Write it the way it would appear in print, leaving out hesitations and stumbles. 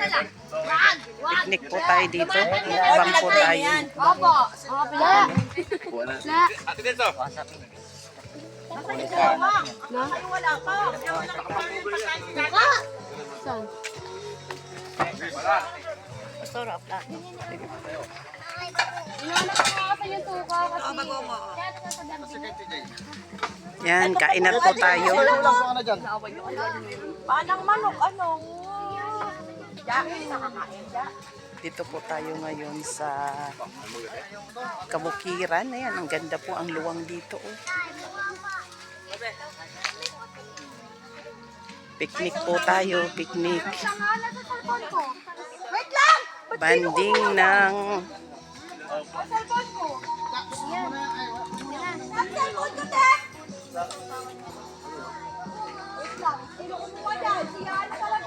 Picnic po tayo dito. Mukbang po tayo. Opo. Pila. Ate dito. Wala pa. Saan? Masarap lang. Inaanap ko nga sa yung tuka kasi. Yan, kain na po tayo. Panang manok, ano? Nakakain siya. Dito po tayo ngayon sa Kabukiran. Ayan, ang ganda po ang luwang dito. Oh. Picnic po tayo, picnic. Wait lang! Banding ng Ang cellphone ko! Ang cellphone ko, te! Wait lang. Kumuha dyan. Siya, ano